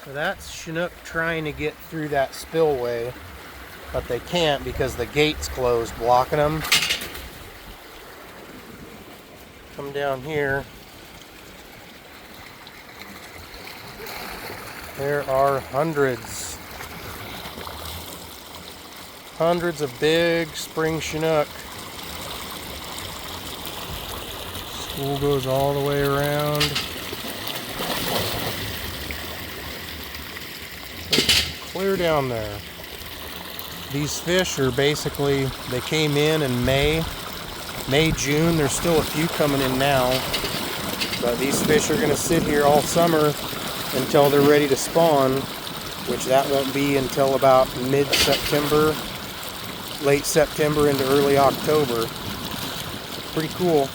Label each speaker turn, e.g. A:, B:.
A: So that's Chinook trying to get through that spillway, but they can't because the gate's closed, blocking them. Come down here. There are hundreds of big spring Chinook. School goes all the way around. Clear down there. These fish are basically, they came in May, June. There's still a few coming in now, but these fish are going to sit here all summer until they're ready to spawn, which that won't be until about mid-September, late September into early October. Pretty cool.